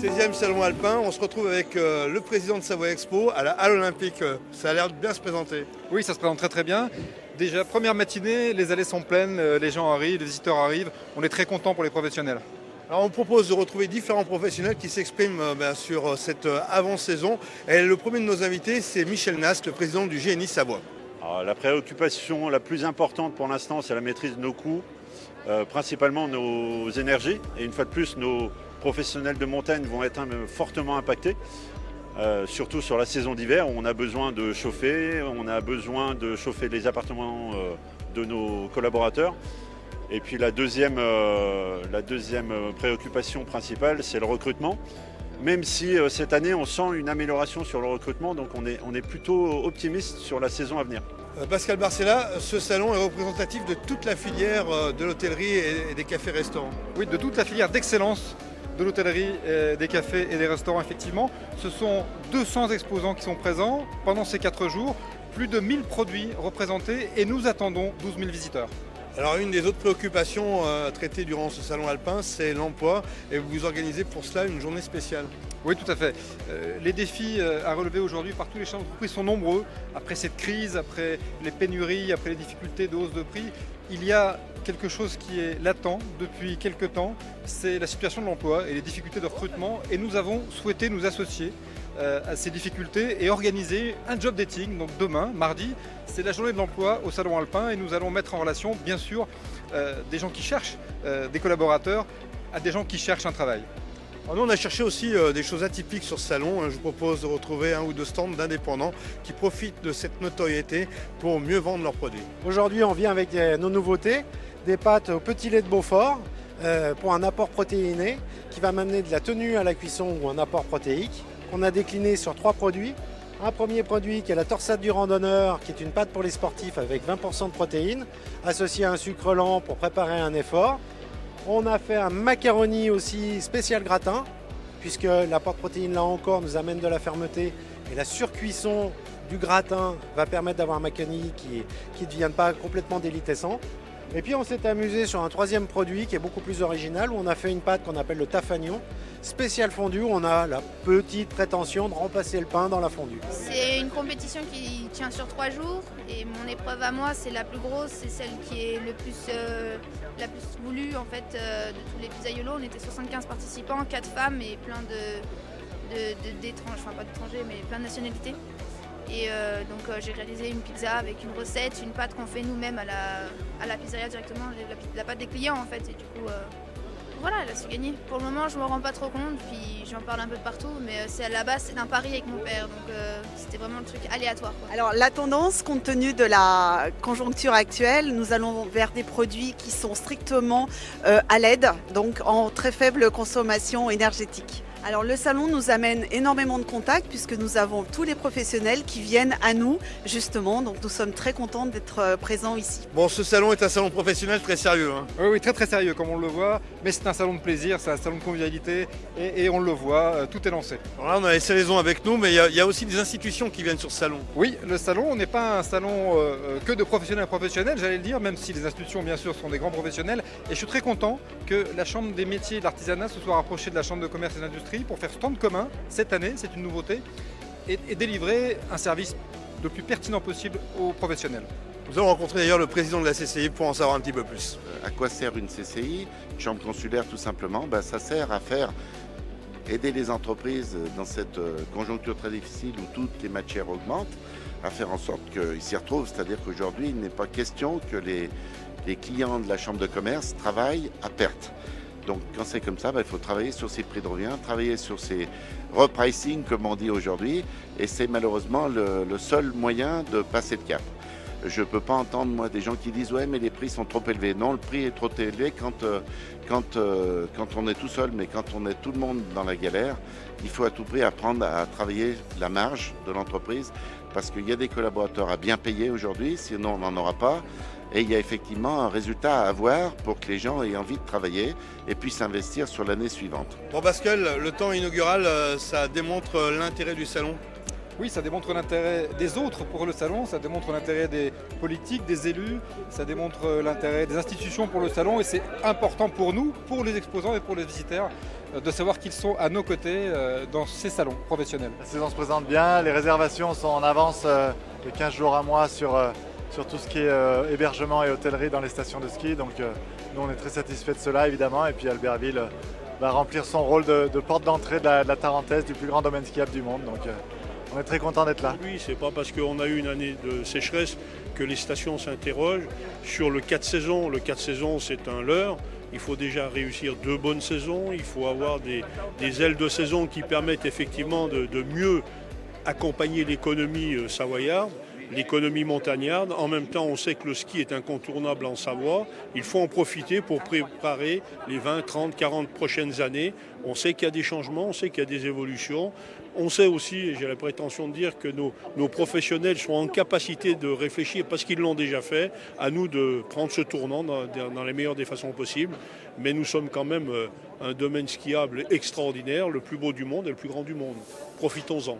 16e salon alpin, on se retrouve avec le président de Savoie Expo à la Halle Olympique. Ça a l'air de bien se présenter. Oui, ça se présente très très bien. Déjà, première matinée, les allées sont pleines, les gens arrivent, les visiteurs arrivent. On est très content pour les professionnels. Alors on propose de retrouver différents professionnels qui s'expriment sur cette avant-saison. Et le premier de nos invités, c'est Michel Nast, le président du GNI Savoie. Alors, la préoccupation la plus importante pour l'instant, c'est la maîtrise de nos coûts, principalement nos énergies. Et une fois de plus, nos professionnels de montagne vont être fortement impactés, surtout sur la saison d'hiver où on a besoin de chauffer, les appartements de nos collaborateurs. Et puis la deuxième préoccupation principale, c'est le recrutement. Même si cette année, on sent une amélioration sur le recrutement, donc on est plutôt optimiste sur la saison à venir. Pascal Barcella, ce salon est représentatif de toute la filière de l'hôtellerie et des cafés-restaurants. Oui, de toute la filière d'excellence de l'hôtellerie, des cafés et des restaurants, effectivement. Ce sont 200 exposants qui sont présents pendant ces 4 jours, plus de 1000 produits représentés et nous attendons 12 000 visiteurs. Alors une des autres préoccupations traitées durant ce salon alpin, c'est l'emploi et vous organisez pour cela une journée spéciale. Oui, tout à fait. Les défis à relever aujourd'hui par tous les chefs d'entreprise sont nombreux. Après cette crise, après les pénuries, après les difficultés de hausse de prix, il y a quelque chose qui est latent depuis quelques temps, c'est la situation de l'emploi et les difficultés de recrutement. Et nous avons souhaité nous associer à ces difficultés et organiser un job dating. Donc demain, mardi, c'est la journée de l'emploi au Salon Alpin et nous allons mettre en relation, bien sûr, des gens qui cherchent des collaborateurs à des gens qui cherchent un travail. Alors nous, on a cherché aussi des choses atypiques sur ce salon. Je vous propose de retrouver 1 ou 2 stands d'indépendants qui profitent de cette notoriété pour mieux vendre leurs produits. Aujourd'hui, on vient avec nos nouveautés, des pâtes au petit lait de Beaufort pour un apport protéiné qui va m'amener de la tenue à la cuisson ou un apport protéique. On a décliné sur 3 produits. Un premier produit qui est la torsade du randonneur, qui est une pâte pour les sportifs avec 20% de protéines, associée à un sucre lent pour préparer un effort. On a fait un macaroni aussi spécial gratin, puisque l'apport de protéines là encore nous amène de la fermeté et la surcuisson du gratin va permettre d'avoir un macaroni qui ne devienne pas complètement délicatessant. Et puis on s'est amusé sur un 3e produit qui est beaucoup plus original, où on a fait une pâte qu'on appelle le tafagnon, spécial fondu, où on a la petite prétention de remplacer le pain dans la fondue. C'est une compétition qui tient sur 3 jours et mon épreuve à moi c'est la plus grosse, c'est celle qui est la plus voulue en fait de tous les pizzaiolos. On était 75 participants, 4 femmes et plein d'étrangers, enfin pas d'étrangers mais plein de nationalités. Et donc j'ai réalisé une pizza avec une recette, une pâte qu'on fait nous-mêmes à la pizzeria directement, la pâte des clients en fait. Et du coup, voilà, elle a su gagner. Pour le moment, je me rends pas trop compte, puis j'en parle un peu de partout, mais c'est à la base, c'est d'un pari avec mon père, donc c'était vraiment le truc aléatoire, quoi. Alors la tendance, compte tenu de la conjoncture actuelle, nous allons vers des produits qui sont strictement à l'aide, donc en très faible consommation énergétique. Alors le salon nous amène énormément de contacts puisque nous avons tous les professionnels qui viennent à nous justement, donc nous sommes très contents d'être présents ici. Bon, ce salon est un salon professionnel très sérieux. Oui, très très sérieux comme on le voit, mais c'est un salon de plaisir, c'est un salon de convivialité et on le voit, tout est lancé. Alors là, on a les saisons avec nous, mais il y a aussi des institutions qui viennent sur ce salon. Oui, le salon n'est pas un salon que de professionnels à professionnels, j'allais le dire, même si les institutions bien sûr sont des grands professionnels. Et je suis très content que la Chambre des métiers et de l'artisanat se soit rapprochée de la Chambre de commerce et d'industrie pour faire stand commun cette année, c'est une nouveauté, et délivrer un service le plus pertinent possible aux professionnels. Nous avons rencontré d'ailleurs le président de la CCI pour en savoir un petit peu plus. À quoi sert une CCI? Une chambre consulaire tout simplement, ça sert à faire aider les entreprises dans cette conjoncture très difficile où toutes les matières augmentent, à faire en sorte qu'ils s'y retrouvent. C'est-à-dire qu'aujourd'hui, il n'est pas question que les clients de la chambre de commerce travaillent à perte. Donc quand c'est comme ça, il faut travailler sur ces prix de revient, travailler sur ces repricing comme on dit aujourd'hui, et c'est malheureusement le seul moyen de passer le cap. Je ne peux pas entendre moi des gens qui disent ouais mais les prix sont trop élevés. Non, le prix est trop élevé quand on est tout seul, mais quand on est tout le monde dans la galère, il faut à tout prix apprendre à travailler la marge de l'entreprise parce qu'il y a des collaborateurs à bien payer aujourd'hui, sinon on n'en aura pas. Et il y a effectivement un résultat à avoir pour que les gens aient envie de travailler et puissent investir sur l'année suivante. Bon Pascal, le temps inaugural, ça démontre l'intérêt du salon. Oui, ça démontre l'intérêt des autres pour le salon, ça démontre l'intérêt des politiques, des élus, ça démontre l'intérêt des institutions pour le salon et c'est important pour nous, pour les exposants et pour les visiteurs, de savoir qu'ils sont à nos côtés dans ces salons professionnels. La saison se présente bien, les réservations sont en avance de 15 jours à mois sur tout ce qui est hébergement et hôtellerie dans les stations de ski. Donc nous on est très satisfaits de cela évidemment et puis Albertville va remplir son rôle de porte d'entrée de la Tarentaise, du plus grand domaine skiable du monde. Donc on est très content d'être là. Oui, c'est pas parce qu'on a eu une année de sécheresse que les stations s'interrogent sur le 4 saisons. Le 4 saisons, c'est un leurre. Il faut déjà réussir 2 bonnes saisons. Il faut avoir des ailes de saison qui permettent effectivement de mieux accompagner l'économie savoyarde, l'économie montagnarde. En même temps, on sait que le ski est incontournable en Savoie. Il faut en profiter pour préparer les 20, 30, 40 prochaines années. On sait qu'il y a des changements, on sait qu'il y a des évolutions. On sait aussi, et j'ai la prétention de dire que nos professionnels sont en capacité de réfléchir, parce qu'ils l'ont déjà fait, à nous de prendre ce tournant dans les meilleures des façons possibles. Mais nous sommes quand même un domaine skiable extraordinaire, le plus beau du monde et le plus grand du monde. Profitons-en.